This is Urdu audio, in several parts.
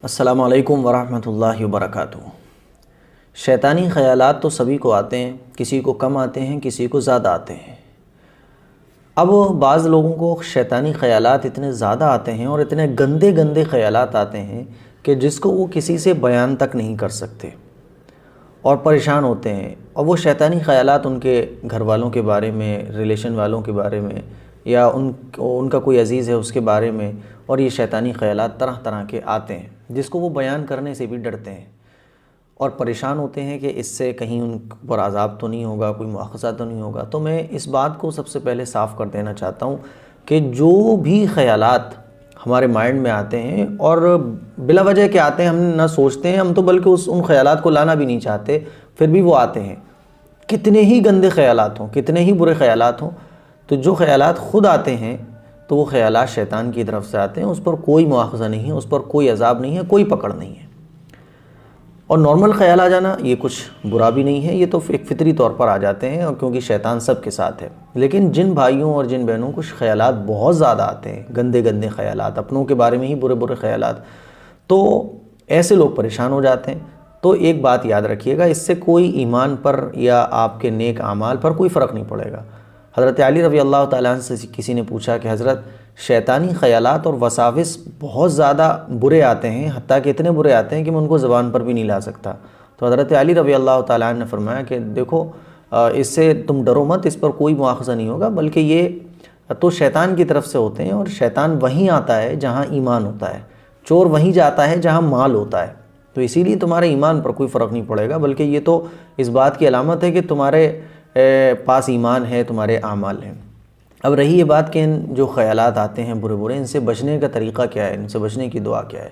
السلام علیکم ورحمۃ اللہ وبرکاتہ۔ شیطانی خیالات تو سبھی کو آتے ہیں، کسی کو کم آتے ہیں، کسی کو زیادہ آتے ہیں۔ اب بعض لوگوں کو شیطانی خیالات اتنے زیادہ آتے ہیں اور اتنے گندے گندے خیالات آتے ہیں کہ جس کو وہ کسی سے بیان تک نہیں کر سکتے اور پریشان ہوتے ہیں، اور وہ شیطانی خیالات ان کے گھر والوں کے بارے میں، ریلیشن والوں کے بارے میں، یا ان کا کوئی عزیز ہے اس کے بارے میں، اور یہ شیطانی خیالات طرح طرح کے آتے ہیں جس کو وہ بیان کرنے سے بھی ڈرتے ہیں اور پریشان ہوتے ہیں کہ اس سے کہیں ان پر عذاب تو نہیں ہوگا، کوئی مواخذہ تو نہیں ہوگا۔ تو میں اس بات کو سب سے پہلے صاف کر دینا چاہتا ہوں کہ جو بھی خیالات ہمارے مائنڈ میں آتے ہیں اور بلا وجہ کے آتے ہیں، ہم نہ سوچتے ہیں، ہم تو بلکہ ان خیالات کو لانا بھی نہیں چاہتے، پھر بھی وہ آتے ہیں، کتنے ہی گندے خیالات ہوں، کتنے ہی برے خیالات ہوں، تو جو خیالات خود آتے ہیں تو وہ خیالات شیطان کی طرف سے آتے ہیں، اس پر کوئی مواخذہ نہیں ہے، اس پر کوئی عذاب نہیں ہے، کوئی پکڑ نہیں ہے۔ اور نارمل خیال آ جانا یہ کچھ برا بھی نہیں ہے، یہ تو ایک فطری طور پر آ جاتے ہیں، اور کیونکہ شیطان سب کے ساتھ ہے۔ لیکن جن بھائیوں اور جن بہنوں کو خیالات بہت زیادہ آتے ہیں، گندے گندے خیالات، اپنوں کے بارے میں ہی برے برے خیالات، تو ایسے لوگ پریشان ہو جاتے ہیں۔ تو ایک بات یاد رکھیے گا، اس سے کوئی ایمان پر یا آپ کے نیک اعمال پر کوئی فرق نہیں پڑے گا۔ حضرت علی رضی اللہ تعالیٰ عنہ سے کسی نے پوچھا کہ حضرت، شیطانی خیالات اور وساوس بہت زیادہ برے آتے ہیں، حتیٰ کہ اتنے برے آتے ہیں کہ میں ان کو زبان پر بھی نہیں لا سکتا۔ تو حضرت علی رضی اللہ تعالیٰ عنہ نے فرمایا کہ دیکھو، اس سے تم ڈرو مت، اس پر کوئی مواخذہ نہیں ہوگا، بلکہ یہ تو شیطان کی طرف سے ہوتے ہیں، اور شیطان وہیں آتا ہے جہاں ایمان ہوتا ہے، چور وہیں جاتا ہے جہاں مال ہوتا ہے، تو اسی لیے تمہارے ایمان پر کوئی فرق نہیں پڑے گا، بلکہ یہ تو اس بات کی علامت ہے کہ تمہارے پاس ایمان ہے، تمہارے اعمال ہیں۔ اب رہی یہ بات کہ جو خیالات آتے ہیں برے برے، ان سے بچنے کا طریقہ کیا ہے، ان سے بچنے کی دعا کیا ہے،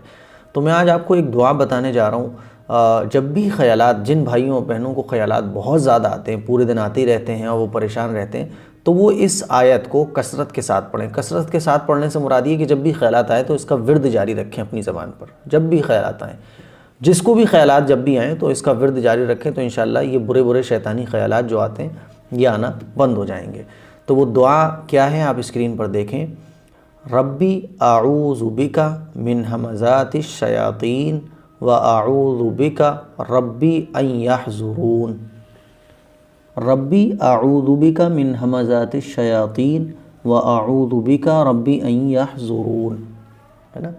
تو میں آج آپ کو ایک دعا بتانے جا رہا ہوں۔ جب بھی خیالات، جن بھائیوں اور بہنوں کو خیالات بہت زیادہ آتے ہیں، پورے دن آتے ہی رہتے ہیں اور وہ پریشان رہتے ہیں، تو وہ اس آیت کو کثرت کے ساتھ پڑھیں۔ کثرت کے ساتھ پڑھنے سے مراد یہ کہ جب بھی خیالات آئے تو اس کا ورد جاری رکھیں اپنی زبان پر، جب بھی خیالات آئیں، جس کو بھی خیالات جب بھی آئیں تو اس کا ورد جاری رکھیں، تو انشاءاللہ یہ برے برے شیطانی خیالات جو آتے ہیں یہ آنا بند ہو جائیں گے۔ تو وہ دعا کیا ہے آپ اسکرین پر دیکھیں۔ ربی اعوذ بک من ہمزات الشیاطین واعوذ بک ربی ان یحضرون۔ ربی اعوذ بک من ہمزات الشیاطین واعوذ بک ربی ان یحضرون، ہے نا؟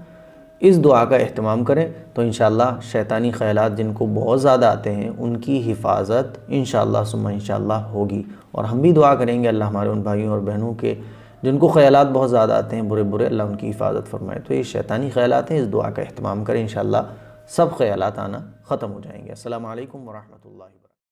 اس دعا کا اہتمام کریں تو انشاءاللہ شیطانی خیالات جن کو بہت زیادہ آتے ہیں ان کی حفاظت انشاءاللہ ثم انشاءاللہ ہوگی، اور ہم بھی دعا کریں گے اللہ ہمارے ان بھائیوں اور بہنوں کے جن کو خیالات بہت زیادہ آتے ہیں برے برے، اللہ ان کی حفاظت فرمائے۔ تو یہ شیطانی خیالات ہیں، اس دعا کا اہتمام کریں، انشاءاللہ سب خیالات آنا ختم ہو جائیں گے۔ السلام علیکم ورحمۃ اللہ وبرکاتہ۔